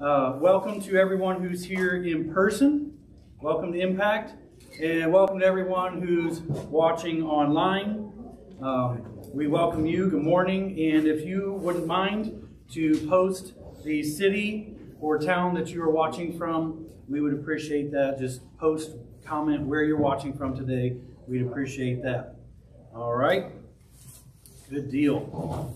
Welcome to everyone who's here in person. Welcome to Impact. And welcome to everyone who's watching online. We welcome you. Good morning. And if you wouldn't mind to post the city or town that you are watching from, we would appreciate that. Just post, comment where you're watching from today. We'd appreciate that. All right. Good deal.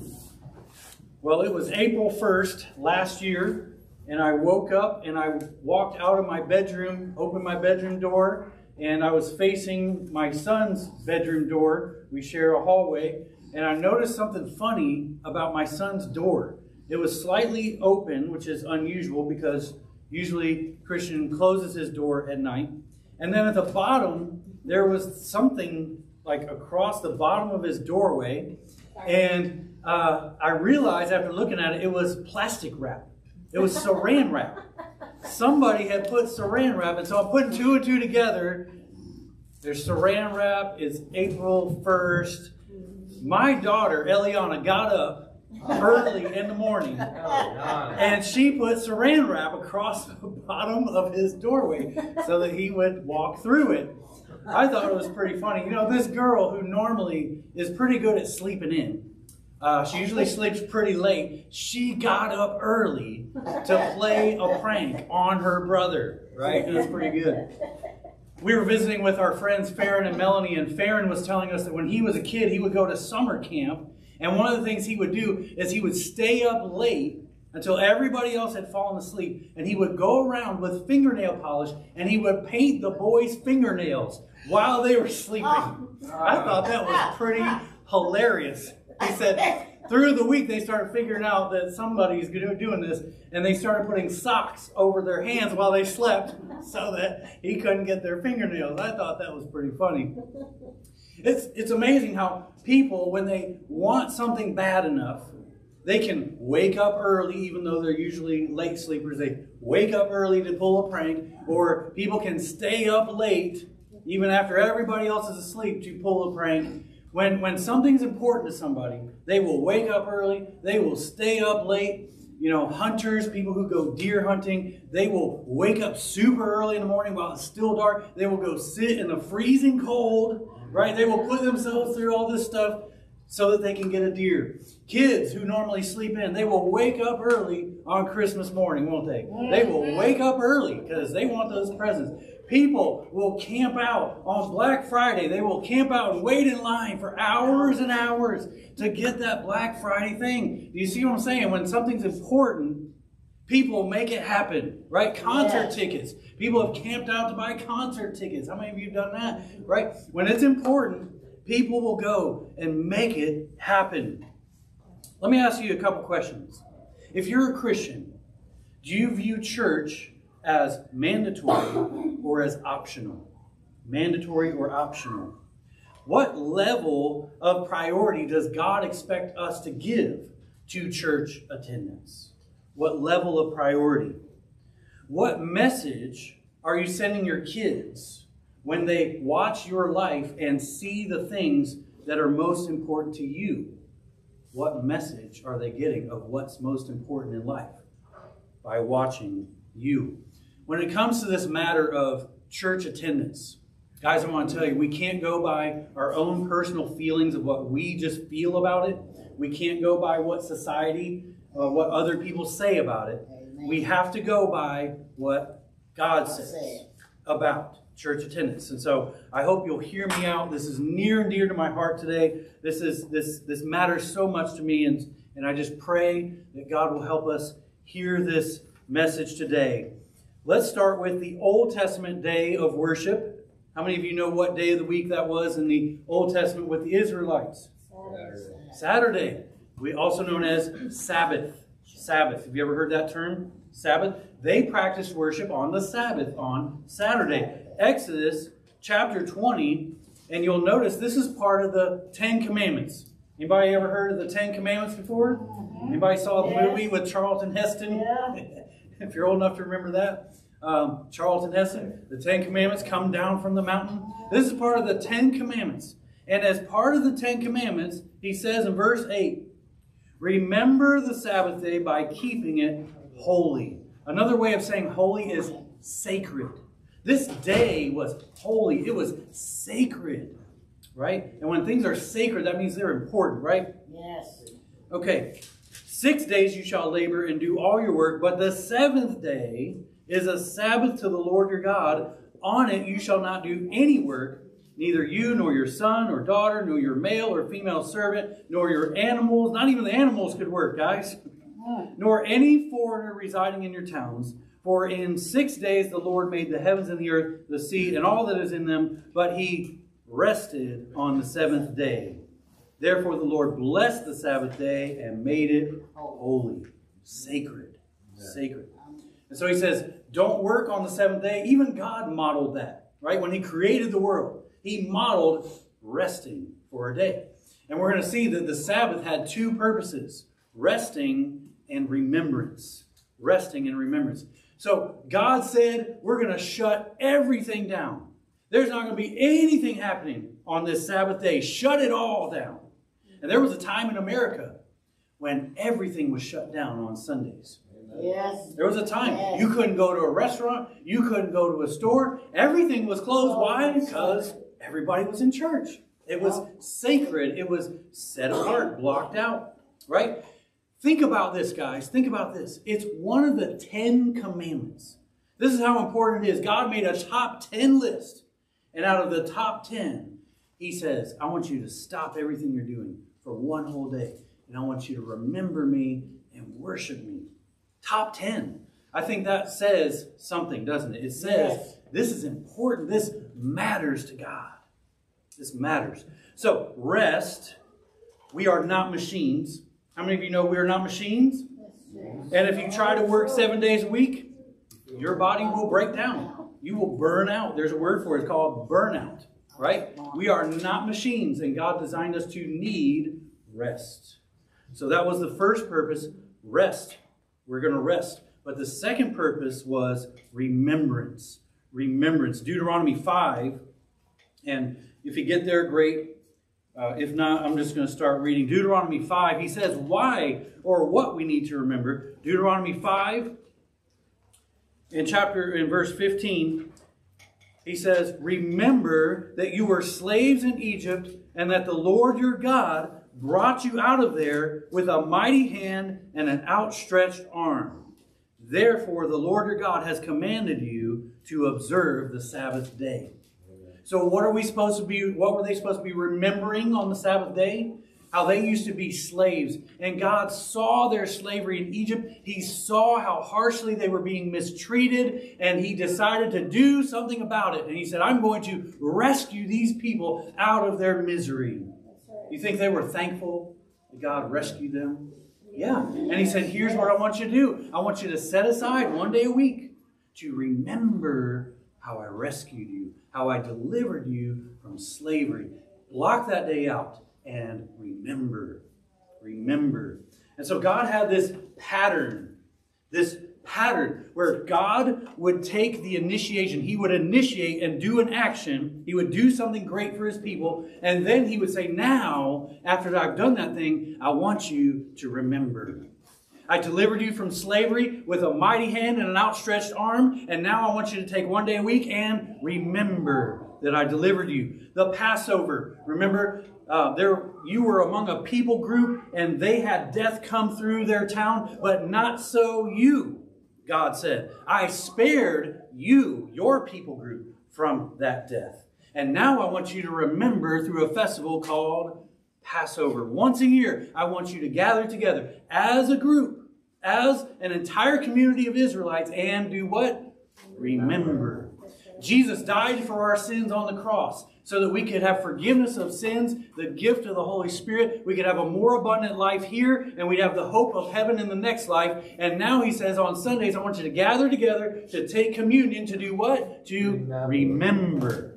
Well, it was April 1st last year. And I woke up and I walked out of my bedroom, opened my bedroom door, and I was facing my son's bedroom door. We share a hallway. And I noticed something funny about my son's door. It was slightly open, which is unusual because usually Christian closes his door at night. And then at the bottom, there was something like across the bottom of his doorway. And I realized after looking at it, it was plastic wrap. It was saran wrap. Somebody had put saran wrap, and so I'm putting two and two together. There's saran wrap. It's April 1st. My daughter, Eliana, got up early in the morning, and she put saran wrap across the bottom of his doorway so that he would walk through it. I thought it was pretty funny. You know, this girl who normally is pretty good at sleeping in, she usually sleeps pretty late. She got up early to play a prank on her brother, right? It was pretty good. We were visiting with our friends Farron and Melanie, and Farron was telling us that when he was a kid, he would go to summer camp, and one of the things he would do is he would stay up late until everybody else had fallen asleep, and he would go around with fingernail polish, and he would paint the boys' fingernails while they were sleeping. I thought that was pretty hilarious. He said through the week they started figuring out that somebody's doing this, and they started putting socks over their hands while they slept so that he couldn't get their fingernails. I thought that was pretty funny. It's amazing how people, when they want something bad enough, they can wake up early, even though they're usually late sleepers. They wake up early to pull a prank, or people can stay up late, even after everybody else is asleep, to pull a prank. When something's important to somebody, they will wake up early, they will stay up late. You know, hunters, people who go deer hunting, they will wake up super early in the morning while it's still dark. They will go sit in the freezing cold, right? They will put themselves through all this stuff so that they can get a deer. Kids who normally sleep in, they will wake up early on Christmas morning, won't they? They will wake up early because they want those presents. People will camp out on Black Friday. They will camp out and wait in line for hours and hours to get that Black Friday thing. Do you see what I'm saying? When something's important, people make it happen, right? Concert tickets. People have camped out to buy concert tickets. How many of you have done that, right? When it's important, people will go and make it happen. Let me ask you a couple questions. If you're a Christian, do you view church as mandatory or as optional? Mandatory or optional? What level of priority does God expect us to give to church attendance? What level of priority? What message are you sending your kids when they watch your life and see the things that are most important to you? What message are they getting of what's most important in life by watching you? When it comes to this matter of church attendance, guys, I want to tell you, we can't go by our own personal feelings of what we just feel about it. We can't go by what society, what other people say about it. Amen. We have to go by what God says about church attendance. And so I hope you'll hear me out. This is near and dear to my heart today. This matters so much to me, and I just pray that God will help us hear this message today. Let's start with the Old Testament day of worship. How many of you know what day of the week that was in the Old Testament with the Israelites? Saturday. We also known as Sabbath. Sabbath. Have you ever heard that term? Sabbath. They practiced worship on the Sabbath, on Saturday. Exodus chapter 20, and you'll notice this is part of the 10 Commandments. Anybody ever heard of the 10 Commandments before? Anybody saw the movie with Charlton Heston? Yeah. If you're old enough to remember that. Charlton Heston, the 10 Commandments come down from the mountain. This is part of the 10 Commandments. And as part of the 10 Commandments, he says in verse 8, remember the Sabbath day by keeping it holy. Another way of saying holy is sacred. This day was holy. It was sacred, right? And when things are sacred, that means they're important, right? Yes. Okay. 6 days you shall labor and do all your work, but the seventh day is a Sabbath to the Lord your God. On it you shall not do any work, neither you nor your son or daughter, nor your male or female servant, nor your animals. Not even the animals could work, guys. Nor any foreigner residing in your towns. For in 6 days the Lord made the heavens and the earth, the sea, and all that is in them, but he rested on the seventh day. Therefore the Lord blessed the Sabbath day and made it holy, sacred, sacred. And so he says, don't work on the seventh day. Even God modeled that, right? When he created the world, he modeled resting for a day. And we're going to see that the Sabbath had two purposes, resting and remembrance. Resting and remembrance. So God said, we're going to shut everything down. There's not going to be anything happening on this Sabbath day. Shut it all down. And there was a time in America when everything was shut down on Sundays. Yes. There was a time yes. you couldn't go to a restaurant. You couldn't go to a store. Everything was closed. Why? Because everybody was in church. It was sacred. It was set apart, blocked out. Right? Think about this, guys. Think about this. It's one of the 10 commandments. This is how important it is. God made a top 10 list. And out of the top 10, he says, I want you to stop everything you're doing for one whole day. And I want you to remember me and worship me. Top 10. I think that says something, doesn't it? It says, this is important. This matters to God. This matters. So, rest. We are not machines. How many of you know we are not machines? And if you try to work 7 days a week, your body will break down. You will burn out. There's a word for it. It's called burnout. Right? We are not machines, and God designed us to need rest. So that was the first purpose, rest. We're going to rest. But the second purpose was remembrance. Remembrance. Deuteronomy 5. And if you get there, great. If not, I'm just going to start reading. Deuteronomy 5. He says why or what we need to remember. Deuteronomy 5, in verse 15, he says, remember that you were slaves in Egypt and that the Lord your God brought you out of there with a mighty hand and an outstretched arm. Therefore, the Lord your God has commanded you to observe the Sabbath day. So what were they supposed to be remembering on the Sabbath day? How they used to be slaves. And God saw their slavery in Egypt. He saw how harshly they were being mistreated. And he decided to do something about it. And he said, I'm going to rescue these people out of their misery. You think they were thankful that God rescued them? Yeah. And he said, here's what I want you to do. I want you to set aside one day a week to remember how I rescued you, how I delivered you from slavery. Block that day out and remember. Remember. And so God had this pattern where God would take the initiation. He would initiate and do an action. He would do something great for his people. And then he would say, now, after I've done that thing, I want you to remember. I delivered you from slavery with a mighty hand and an outstretched arm. And now I want you to take one day a week and remember that I delivered you. The Passover. Remember, you were among a people group and they had death come through their town, but not so you, God said. I spared you, your people group, from that death. And now I want you to remember through a festival called Passover. Once a year, I want you to gather together as a group, as an entire community of Israelites, and do what? Remember. Jesus died for our sins on the cross so that we could have forgiveness of sins, the gift of the Holy Spirit. We could have a more abundant life here, and we'd have the hope of heaven in the next life. And now he says on Sundays, I want you to gather together to take communion to do what? To remember.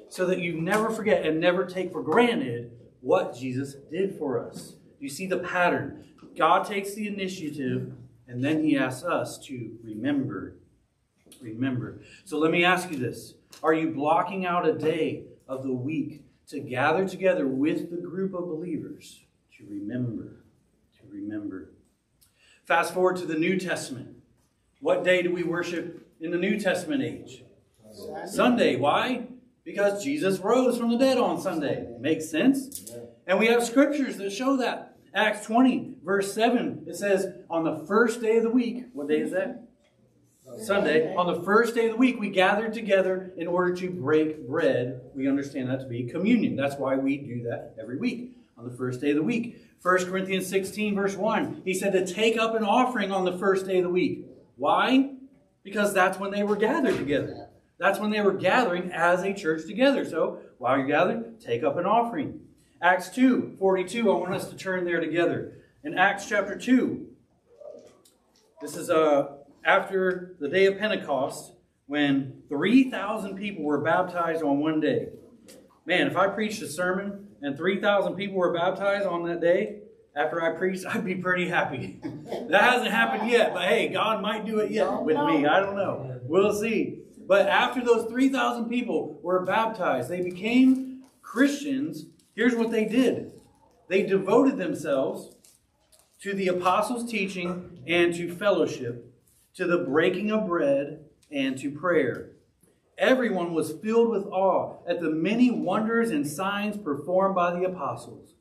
So that you never forget and never take for granted what Jesus did for us. You see the pattern. God takes the initiative, and then he asks us to remember. Remember. So let me ask you this. Are you blocking out a day of the week to gather together with the group of believers to remember? To remember. Fast forward to the New Testament. What day do we worship in the New Testament age? Sunday. Why? Because Jesus rose from the dead on Sunday. Makes sense? And we have scriptures that show that. Acts 20, verse 7, it says, on the first day of the week, what day is that? Sunday. On the first day of the week, we gathered together in order to break bread. We understand that to be communion. That's why we do that every week, on the first day of the week. 1 Corinthians 16, verse 1, he said to take up an offering on the first day of the week. Why? Because that's when they were gathered together. That's when they were gathering as a church together. So, while you're gathered, take up an offering. Acts 2, 42, I want us to turn there together. In Acts chapter 2, this is after the day of Pentecost, when 3,000 people were baptized on one day. Man, if I preached a sermon and 3,000 people were baptized on that day, after I preached, I'd be pretty happy. That hasn't happened yet, but hey, God might do it yet with me. I don't know. We'll see. But after those 3,000 people were baptized, they became Christians. Here's what they did. They devoted themselves to the apostles' teaching and to fellowship, to the breaking of bread and to prayer. Everyone was filled with awe at the many wonders and signs performed by the apostles.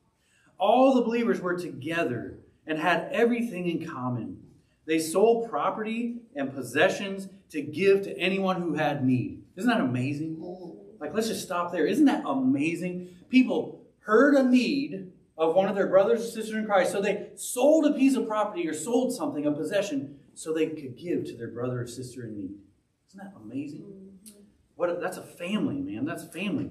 All the believers were together and had everything in common. They sold property and possessions to give to anyone who had need. Isn't that amazing? Like, let's just stop there. Isn't that amazing? People heard a need of one of their brothers or sisters in Christ, so they sold a piece of property or sold something, a possession, so they could give to their brother or sister in need. Isn't that amazing? That's a family, man. That's a family.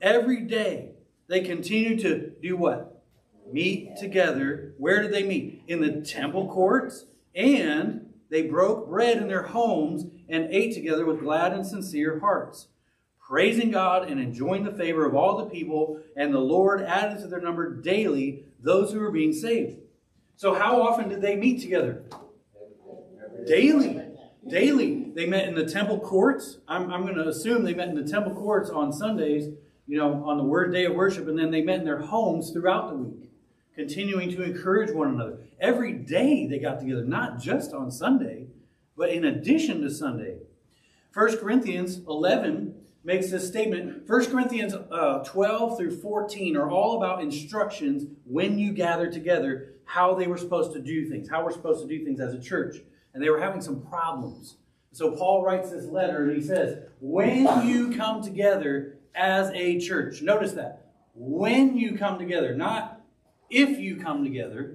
Every day, they continue to do what? Meet together. Where did they meet? In the temple courts. And they broke bread in their homes and ate together with glad and sincere hearts, praising God and enjoying the favor of all the people. And the Lord added to their number daily those who were being saved. So how often did they meet together? Daily. Daily. They met in the temple courts. I'm going to assume they met in the temple courts on Sundays, on the word day of worship, and then they met in their homes throughout the week, continuing to encourage one another. Every day they got together, not just on Sunday, but in addition to Sunday. 1 Corinthians 11 makes this statement. 1 Corinthians 12 through 14 are all about instructions when you gather together, how they were supposed to do things, how we're supposed to do things as a church. And they were having some problems. So Paul writes this letter and he says, when you come together as a church. Notice that. When you come together, not if you come together.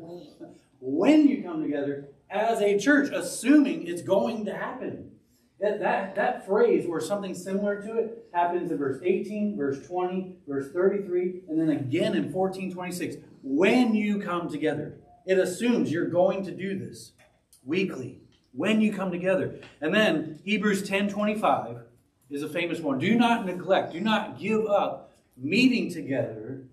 When you come together as a church, assuming it's going to happen. That phrase or something similar to it happens in verse 18, verse 20, verse 33, and then again in 14:26. When you come together. It assumes you're going to do this weekly. When you come together. And then Hebrews 10:25 is a famous one. Do not neglect, do not give up meeting together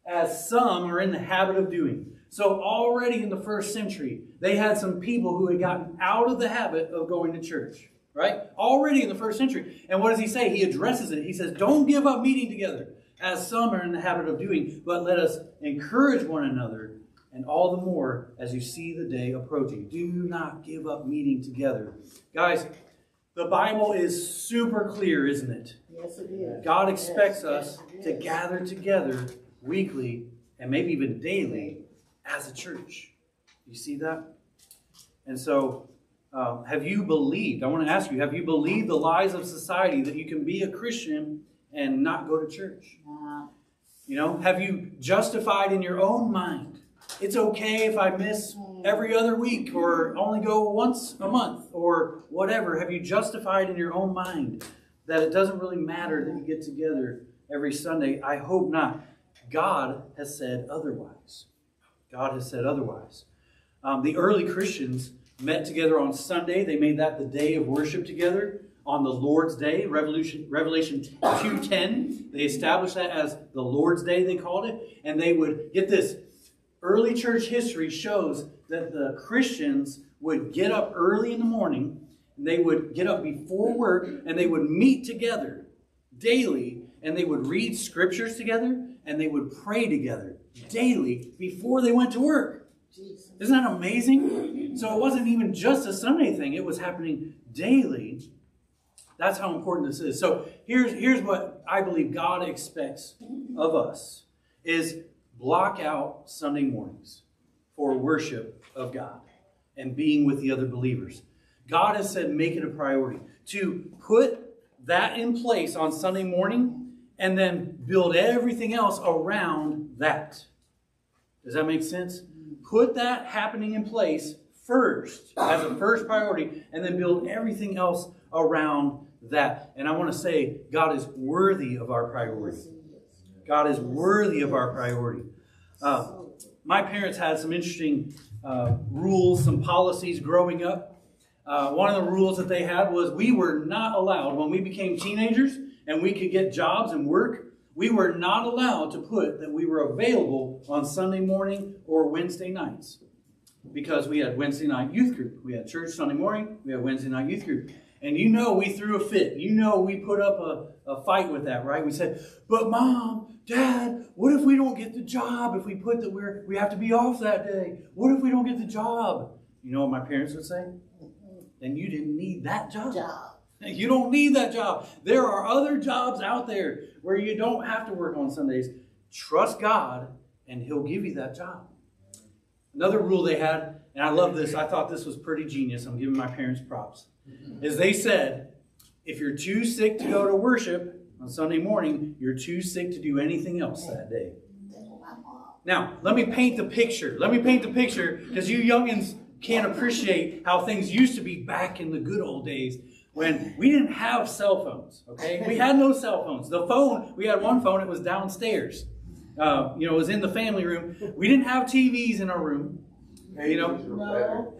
as some are in the habit of doing. So already in the first century, they had some people who had gotten out of the habit of going to church. Right? Already in the first century. And what does he say? He addresses it. He says, don't give up meeting together as some are in the habit of doing, but let us encourage one another, and all the more as you see the day approaching. Do not give up meeting together. Guys, the Bible is super clear, isn't it? Yes, it is. God expects us to gather together weekly and maybe even daily as a church. You see that? And so, have you believed, I want to ask you, have you believed the lies of society that you can be a Christian and not go to church? Have you justified in your own mind, it's okay if I miss every other week or only go once a month or whatever? Have you justified in your own mind that it doesn't really matter that you get together every Sunday? I hope not. God has said otherwise. God has said otherwise. The early Christians met together on Sunday. They made that the day of worship together on the Lord's Day. Revelation 2:10. They established that as the Lord's Day, they called it. And they would, get this, early church history shows that the Christians would get up early in the morning, and they would get up before work, and they would meet together daily, and they would read scriptures together, and they would pray together daily before they went to work. Isn't that amazing? So it wasn't even just a Sunday thing. It was happening daily. That's how important this is. So here's what I believe God expects of us is block out Sunday mornings for worship of God and being with the other believers. God has said make it a priority to put that in place on Sunday morning and then build everything else around that. Does that make sense? Put that happening in place first as a first priority and then build everything else around that. And I want to say God is worthy of our priority. God is worthy of our priority. My parents had some interesting rules, some policies growing up. One of the rules that they had was we were not allowed, when we became teenagers and we could get jobs and work, we were not allowed to put that we were available on Sunday morning or Wednesday nights. Because we had Wednesday night youth group. We had church Sunday morning, we had Wednesday night youth group. And you know we threw a fit. You know we put up a fight with that, right? We said, but Mom, Dad, what if we don't get the job if we put that we have to be off that day? What if we don't get the job? You know what my parents would say? Then you didn't need that job. You don't need that job. There are other jobs out there where you don't have to work on Sundays. Trust God and He'll give you that job. Another rule they had, and I love this. I thought this was pretty genius. I'm giving my parents props. Is they said, if you're too sick to go to worship on Sunday morning, you're too sick to do anything else that day. Now, let me paint the picture. Let me paint the picture because you youngins can't appreciate how things used to be back in the good old days when we didn't have cell phones, okay? We had no cell phones. The phone, we had one phone, it was downstairs. It was in the family room. We didn't have TVs in our room. No.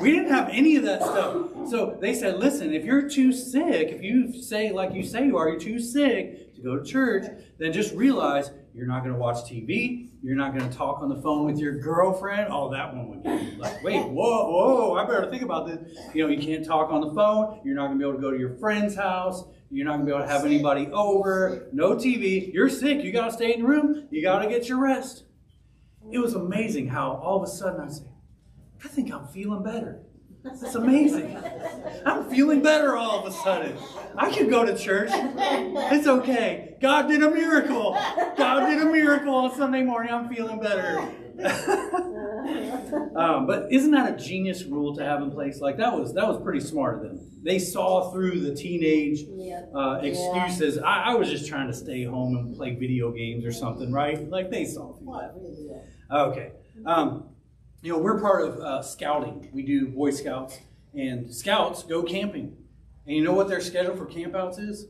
We didn't have any of that stuff. So they said, listen, if you're too sick, if you say like you say you are, you're too sick to go to church, then just realize you're not going to watch TV. You're not going to talk on the phone with your girlfriend. Oh, that one would get you like, wait, whoa, I better think about this. You can't talk on the phone. You're not going to be able to go to your friend's house. You're not going to be able to have anybody over. No TV. You're sick. You got to stay in the room. You got to get your rest. It was amazing how all of a sudden I say, I think I'm feeling better. That's amazing. I'm feeling better all of a sudden. I can go to church. It's okay. God did a miracle. God did a miracle on Sunday morning. I'm feeling better. But isn't that a genius rule to have in place? Like that was pretty smart of them. They saw through the teenage excuses. I was just trying to stay home and play video games or something, right? Like they saw through that. Okay. We're part of scouting. We do Boy Scouts, and scouts go camping. And you know what their schedule for campouts is?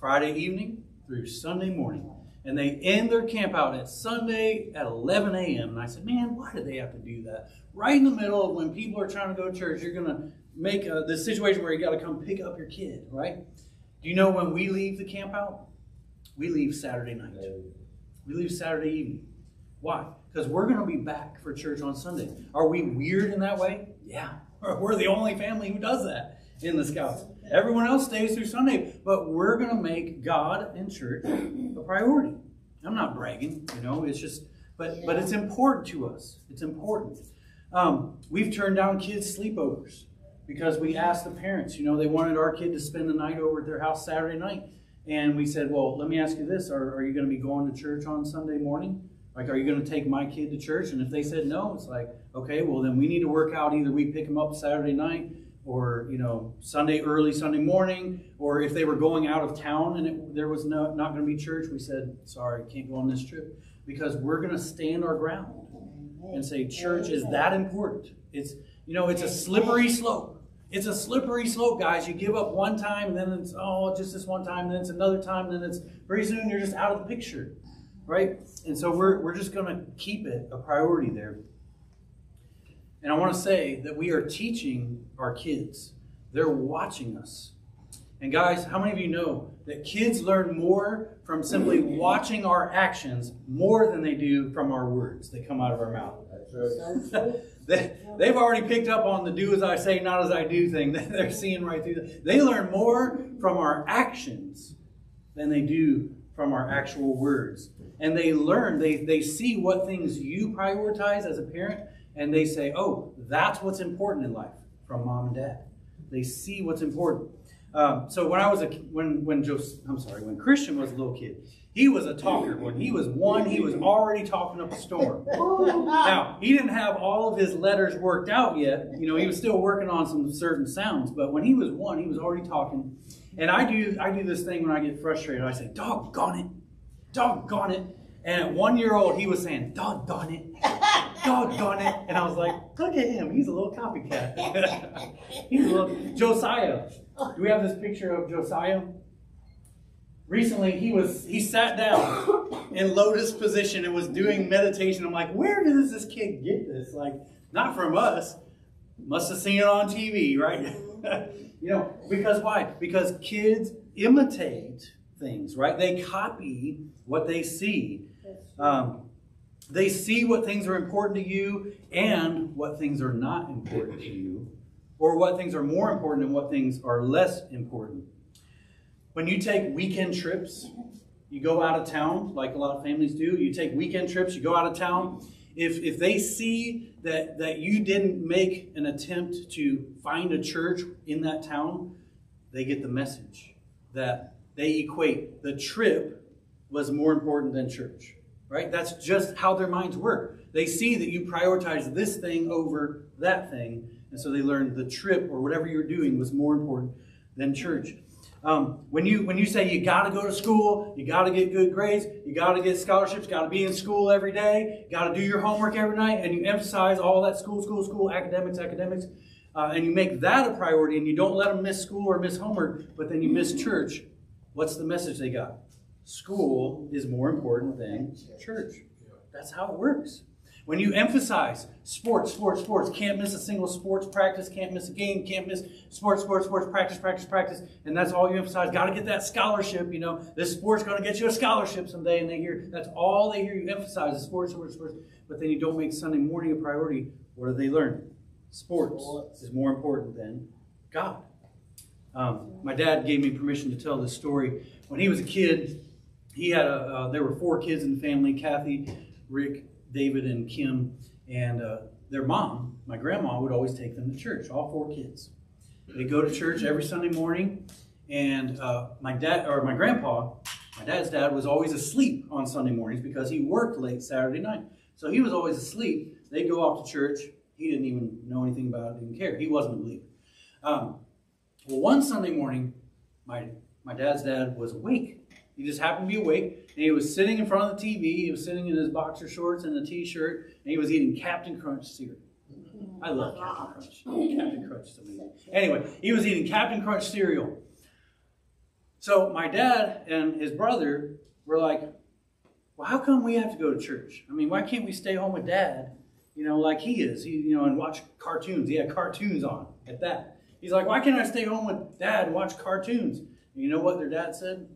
Friday evening through Sunday morning. And they end their camp out at Sunday at 11 a.m. And I said, man, why do they have to do that? Right in the middle of when people are trying to go to church, you're going to make this situation where you got to come pick up your kid, right? Do you know when we leave the camp out? We leave Saturday night. We leave Saturday evening. Why? Because we're going to be back for church on Sunday. Are we weird in that way? Yeah. We're the only family who does that in the Scouts. Everyone else stays through Sunday, but we're going to make God and church a priority. I'm not bragging, it's just, but it's important to us. It's important. We've turned down kids' sleepovers because we asked the parents, they wanted our kid to spend the night over at their house Saturday night. And we said, well, let me ask you this. Are you going to be going to church on Sunday morning? Like, are you going to take my kid to church? And if they said no, it's like, okay, well, then we need to work out either we pick them up Saturday night or, early Sunday morning. Or if they were going out of town and there was not going to be church, we said, sorry, can't go on this trip. Because we're going to stand our ground and say church is that important. It's a slippery slope. It's a slippery slope, guys. You give up one time and then it's, just this one time, then it's another time, then it's pretty soon you're just out of the picture. Right? And so we're just going to keep it a priority there. And I want to say that we are teaching our kids. They're watching us. And guys, how many of you know that kids learn more from simply watching our actions more than they do from our words that come out of our mouth? They've already picked up on the do as I say, not as I do thing. They're seeing right through that. They learn more from our actions than they do from our actual words. And they learn, they see what things you prioritize as a parent and they say, oh, that's what's important in life from mom and dad. They see what's important. So when I was when Christian was a little kid, he was a talker. When he was 1, he was already talking up a storm. Now, he didn't have all of his letters worked out yet. You know, he was still working on some certain sounds. But when he was 1, he was already talking. And I do this thing when I get frustrated. I say, doggone it, doggone it. And at 1-year-old, he was saying, doggone it, doggone it. And I was like, look at him. He's a little copycat. He's a little Josiah. Do we have this picture of Josiah? Recently, he sat down in lotus position and was doing meditation. I'm like, where does this kid get this? Like, not from us. Must have seen it on TV, right? You know, because why? Because kids imitate things, right? They copy what they see. They see what things are important to you and what things are not important to you, or what things are more important and what things are less important. When you take weekend trips, you go out of town, like a lot of families do. You take weekend trips, you go out of town. If they see that you didn't make an attempt to find a church in that town, they get the message that they equate the trip was more important than church, right? That's just how their minds work. They see that you prioritize this thing over that thing, and so they learn the trip or whatever you're doing was more important than church. When you say you got to go to school, you got to get good grades, you got to get scholarships, got to be in school every day, got to do your homework every night, and you emphasize all that school, academics, and you make that a priority, and you don't let them miss school or miss homework, but then you miss church, what's the message they got? School is more important than church. That's how it works. When you emphasize sports, can't miss a single sports practice, can't miss a game, can't miss sports, practice, and that's all you emphasize. Got to get that scholarship, you know. This sport's going to get you a scholarship someday, and they hear that's all they hear you emphasize is sports. But then you don't make Sunday morning a priority. What do they learn? Sports is more important than God. My dad gave me permission to tell this story. When he was a kid, he had there were 4 kids in the family: Kathy, Rick, David, and Kim, and their mom, my grandma, would always take them to church, all 4 kids. They'd go to church every Sunday morning, and my dad's dad was always asleep on Sunday mornings because he worked late Saturday night. So he was always asleep. They'd go off to church. He didn't even know anything about it, didn't care. He wasn't a believer. Well, one Sunday morning, my dad's dad was awake. He just happened to be awake, and he was sitting in front of the TV. He was sitting in his boxer shorts and a t-shirt, and he was eating Captain Crunch cereal. I love Captain Crunch. Captain Crunch is amazing. Anyway, he was eating Captain Crunch cereal. So my dad and his brother were like, well, how come we have to go to church? I mean, why can't we stay home with Dad, you know, like he is, and watch cartoons? He had cartoons on at that. He's like, why can't I stay home with Dad and watch cartoons? And you know what their dad said?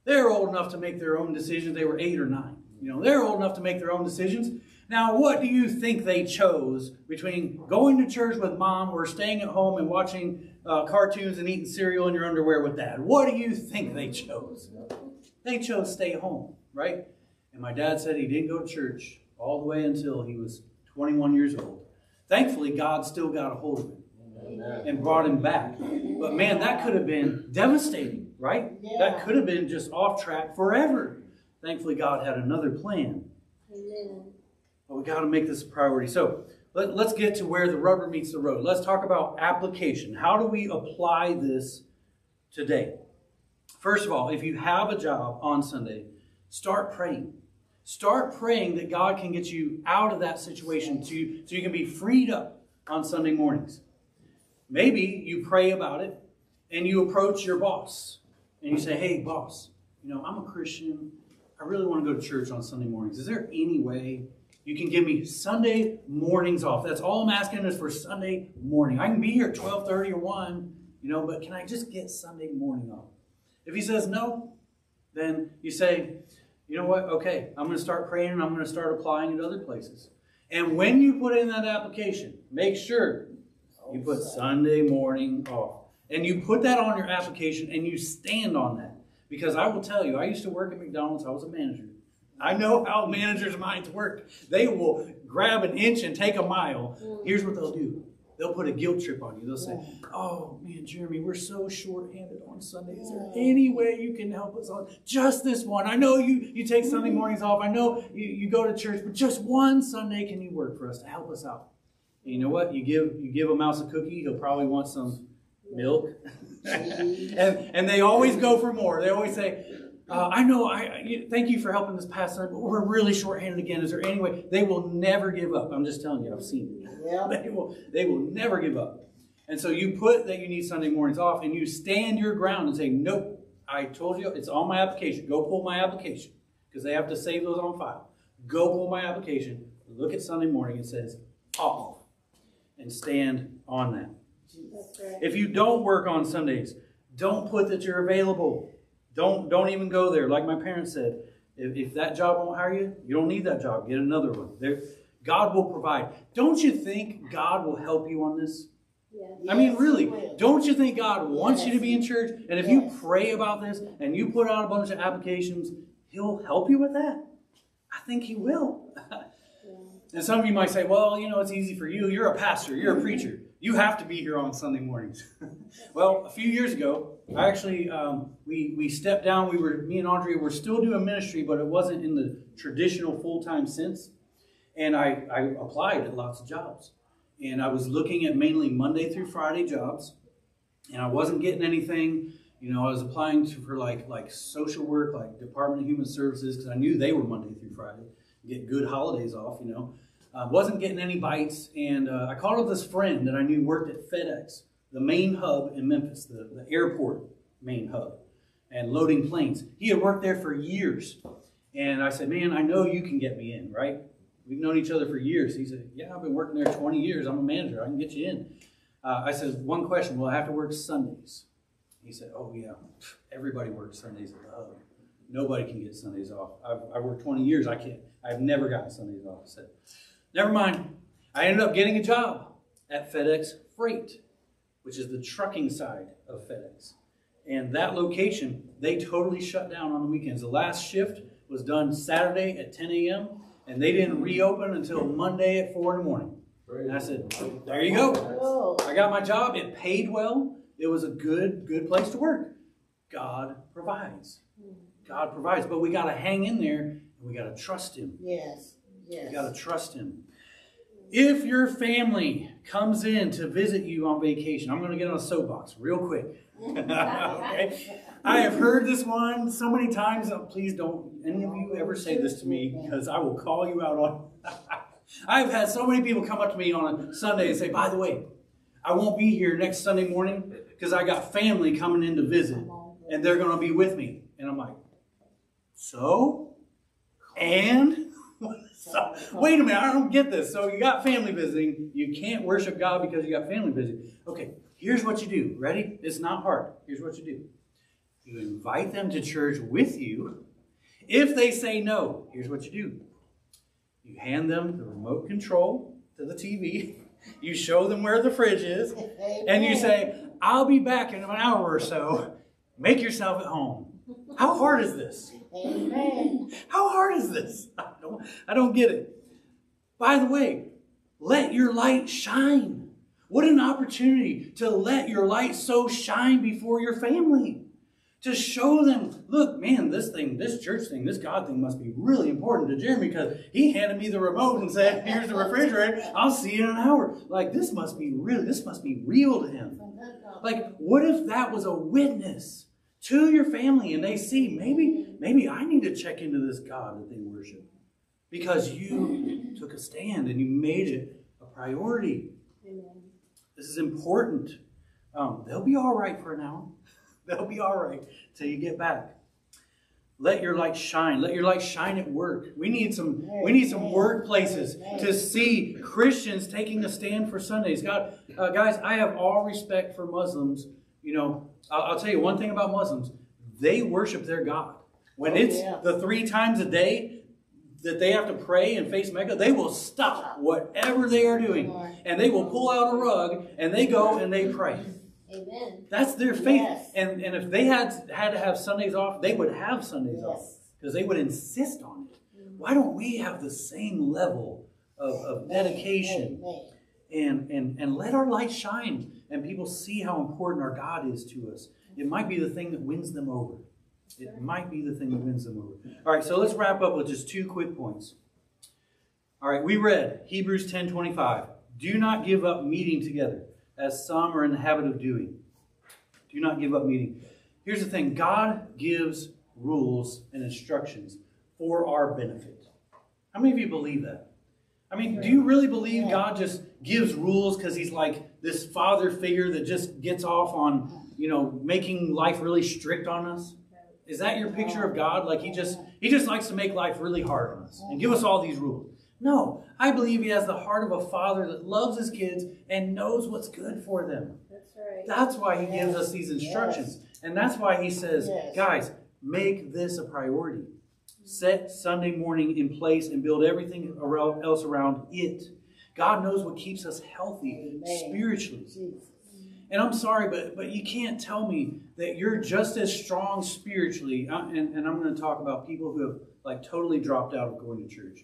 They're old enough to make their own decisions. They were 8 or 9. You know, they're old enough to make their own decisions. Now, what do you think they chose between going to church with Mom or staying at home and watching cartoons and eating cereal in your underwear with Dad? What do you think they chose? They chose stay home, right? And my dad said he didn't go to church all the way until he was 21 years old. Thankfully, God still got a hold of him and brought him back. But man, that could have been devastating, right? Yeah. That could have been just off track forever. Thankfully, God had another plan. Amen. But we got to make this a priority. So let's get to where the rubber meets the road. Let's talk about application. How do we apply this today? First of all, if you have a job on Sunday, start praying. Start praying that God can get you out of that situation so you can be freed up on Sunday mornings. Maybe you pray about it and you approach your boss and you say, hey, boss, I'm a Christian. I really want to go to church on Sunday mornings. Is there any way you can give me Sunday mornings off? That's all I'm asking is for Sunday morning. I can be here at 12:30 or 1, but can I just get Sunday morning off? If he says no, then you say, you know what? Okay, I'm going to start praying and I'm going to start applying it other places. And when you put in that application, make sure you put Sunday morning off. And you put that on your application and you stand on that. Because I will tell you, I used to work at McDonald's. I was a manager. I know how managers' minds work. They will grab an inch and take a mile. Here's what they'll do. They'll put a guilt trip on you. They'll say, oh, man, Jeremy, we're so short-handed on Sunday. Is there any way you can help us on just this one? I know you take Sunday mornings off. I know you go to church, but just one Sunday can you work for us to help us out? And you know what? You give a mouse a cookie, he'll probably want some milk. and they always go for more. They always say, I know, thank you for helping this past Sunday, but we're really short-handed again. Is there any way? They will never give up. I'm just telling you, I've seen it. Yeah. They will never give up. And so you put that you need Sunday mornings off, and you stand your ground and say, nope, I told you, it's on my application. Go pull my application, because they have to save those on file. Go pull my application, look at Sunday morning, it says off, and stand on that. If you don't work on Sundays, don't put that you're available. Don't even go there. Like my parents said, if that job won't hire you, you don't need that job. Get another one. God will provide. Don't you think God will help you on this? Yes. I mean, really, don't you think God wants you to be in church? And if you pray about this and you put out a bunch of applications, He'll help you with that? I think He will. And some of you might say, well, you know, it's easy for you. You're a pastor. You're a preacher. You have to be here on Sunday mornings. Well, a few years ago, I actually, we stepped down. Me and Audrey were still doing ministry, but it wasn't in the traditional full-time sense. And I applied at lots of jobs. And I was looking at mainly Monday through Friday jobs. And I wasn't getting anything. You know, I was applying for like social work, like Department of Human Services, because I knew they were Monday through Friday. Get good holidays off, you know. Wasn't getting any bites. And I called up this friend that I knew worked at FedEx, the main hub in Memphis, the airport main hub, and loading planes. He had worked there for years. And I said, man, I know you can get me in, right? We've known each other for years. He said, yeah, I've been working there 20 years. I'm a manager. I can get you in. I said, one question, will I have to work Sundays? He said, oh, yeah, everybody works Sundays at the hub. Nobody can get Sundays off. I've worked 20 years. I can't. I've never gotten Sundays off. I said, never mind. I ended up getting a job at FedEx Freight, which is the trucking side of FedEx. And that location, they totally shut down on the weekends. The last shift was done Saturday at 10 a.m., and they didn't reopen until Monday at 4 in the morning. And I said, there you go. I got my job. It paid well. It was a good place to work. God provides. God provides. But we got to hang in there, and we got to trust Him. Yes. We got to trust Him. If your family comes in to visit you on vacation, I'm going to get on a soapbox real quick. Okay? I have heard this one so many times. Please don't any of you ever say this to me, because I will call you out on I've had so many people come up to me on a Sunday and say, by the way, I won't be here next Sunday morning because I got family coming in to visit, and they're going to be with me. And I'm like, so? And? So, wait a minute, I don't get this. So you got family visiting. You can't worship God because you got family visiting. Okay, here's what you do. Ready? It's not hard. Here's what you do. You invite them to church with you. If they say no, here's what you do. You hand them the remote control to the TV. You show them where the fridge is. And you say, I'll be back in an hour or so. Make yourself at home. How hard is this? Amen. How hard is this? I don't get it. By the way, let your light shine. What an opportunity to let your light so shine before your family. To show them, look, man, this church thing, this God thing must be really important to Jeremy, because he handed me the remote and said, here's the refrigerator. I'll see you in an hour. Like, this must be real to him. Like, what if that was a witness to your family and they see, maybe I need to check into this God that they worship, because you took a stand and you made it a priority. Amen. This is important. They'll be all right for an hour. They'll be all right till you get back. Let your light shine. Let your light shine at work. We need some workplaces to see Christians taking a stand for Sundays. God, guys, I have all respect for Muslims. You know, I'll tell you one thing about Muslims. They worship their God. When it's the 3 times a day that they have to pray and face Mecca, they will stop whatever they are doing. And they will pull out a rug and they go and they pray. Amen. That's their faith. Yes. And if they had to have Sundays off, they would have Sundays off, because they would insist on it. why don't we have the same level of dedication and let our light shine and people see how important our God is to us? It might be the thing that wins them over. It might be the thing that wins them over. All right, so let's wrap up with just 2 quick points. All right, we read Hebrews 10:25. Do not give up meeting together, as some are in the habit of doing. Do not give up meeting. Here's the thing. God gives rules and instructions for our benefit. How many of you believe that? I mean, do you really believe God just gives rules because he's like this father figure that just gets off on, making life really strict on us? Is that your picture of God? Like he just likes to make life really hard on us and give us all these rules. No, I believe he has the heart of a father that loves his kids and knows what's good for them. That's right. That's why he gives us these instructions. And that's why he says, guys, make this a priority. Set Sunday morning in place and build everything else around it. God knows what keeps us healthy spiritually. And I'm sorry, but you can't tell me that you're just as strong spiritually. And I'm going to talk about people who have totally dropped out of going to church.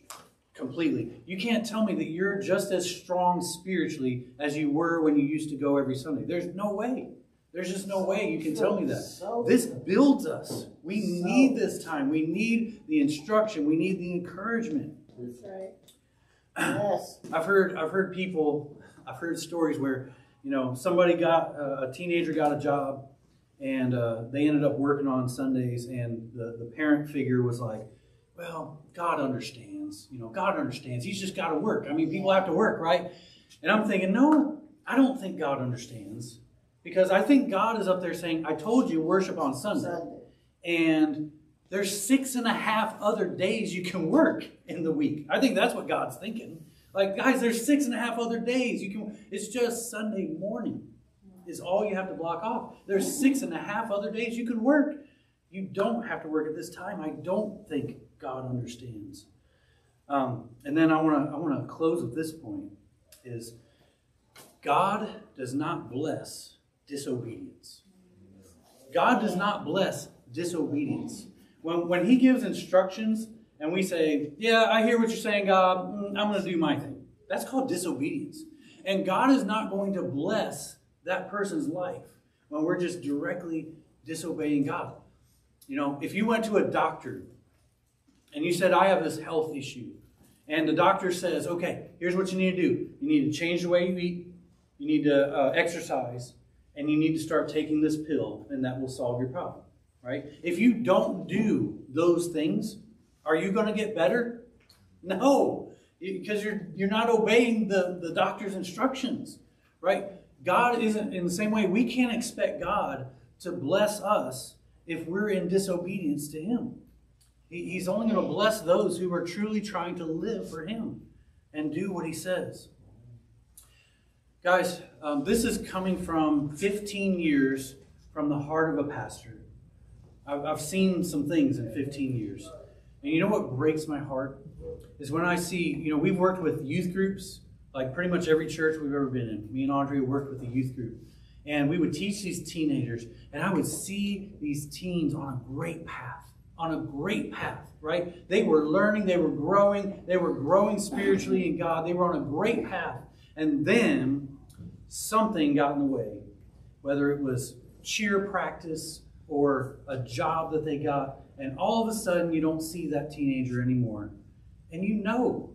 Completely. You can't tell me that you're just as strong spiritually as you were when you used to go every Sunday. There's no way. There's just no way you can tell me that. This builds us. We need this time. We need the instruction. We need the encouragement. That's right. Yes. I've heard stories where, somebody a teenager got a job and they ended up working on Sundays, and the parent figure was like, well, God understands. God understands. He's just got to work. I mean, people have to work, right? And I'm thinking, no, I don't think God understands. Because I think God is up there saying, I told you worship on Sunday. And there's 6.5 other days you can work in the week. I think that's what God's thinking. Guys, there's 6.5 other days. It's just Sunday morning is all you have to block off. There's 6.5 other days you can work. You don't have to work at this time. I don't think God understands. And then I want to close with this point: is God does not bless disobedience. God does not bless disobedience. When He gives instructions and we say, "Yeah, I hear what you're saying, God. I'm going to do my thing," that's called disobedience. And God is not going to bless that person's life when we're just directly disobeying God. If you went to a doctor and you said, I have this health issue, and the doctor says, okay, here's what you need to do. You need to change the way you eat, you need to exercise, and you need to start taking this pill, and that will solve your problem, right? If you don't do those things, are you going to get better? No, because you're not obeying the doctor's instructions, right? God isn't, in the same way, we can't expect God to bless us if we're in disobedience to Him. He's only going to bless those who are truly trying to live for Him and do what He says. Guys, this is coming from 15 years from the heart of a pastor. I've seen some things in 15 years. And you know what breaks my heart? Is when I see, we've worked with youth groups, like pretty much every church we've ever been in. Me and Audrey worked with a youth group. And we would teach these teenagers, and I would see these teens on a great path, right? They were learning, they were growing spiritually in God. They were on a great path. And then something got in the way, whether it was cheer practice or a job that they got, and all of a sudden you don't see that teenager anymore. And you know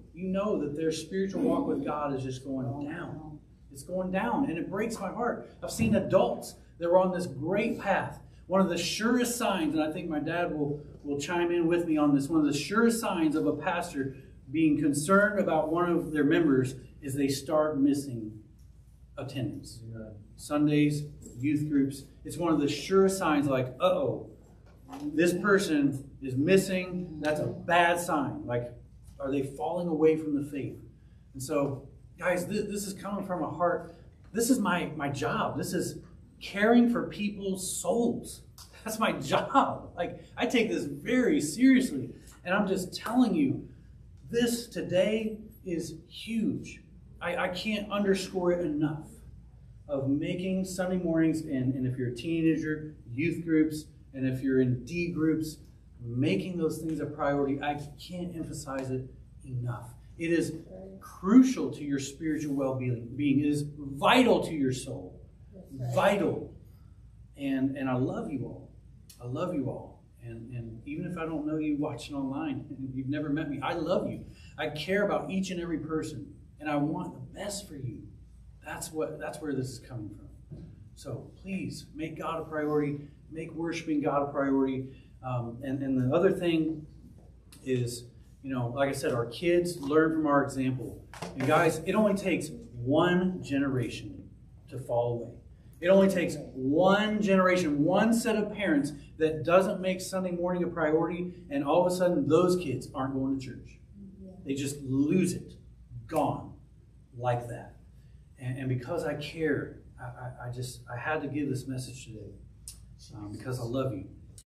that their spiritual walk with God is just going down. It's going down, and it breaks my heart. I've seen adults that were on this great path. One of the surest signs, and I think my dad will chime in with me on this, one of the surest signs of a pastor being concerned about one of their members is they start missing attendance. Yeah. Sundays, youth groups. It's one of the surest signs, like, uh-oh, this person is missing. That's a bad sign. Like, are they falling away from the faith? And so, guys, this is coming from a heart. This is my job. This is caring for people's souls. That's my job. Like, I take this very seriously. And I'm just telling you, this today is huge. I can't underscore it enough of making Sunday mornings, and if you're a teenager, youth groups, and if you're in D groups, making those things a priority. I can't emphasize it enough. It is crucial to your spiritual well-being. It is vital to your soul. Vital. And I love you all. I love you all. And even if I don't know you watching online, and you've never met me, I love you. I care about each and every person. And I want the best for you. That's where this is coming from. So please make God a priority. Make worshiping God a priority. And the other thing is, like I said, our kids learn from our example. And guys, it only takes one generation to fall away. It only takes one generation, one set of parents that doesn't make Sunday morning a priority, and all of a sudden those kids aren't going to church. They just lose it. Gone. Like that. And because I care, I had to give this message today. Because I love you.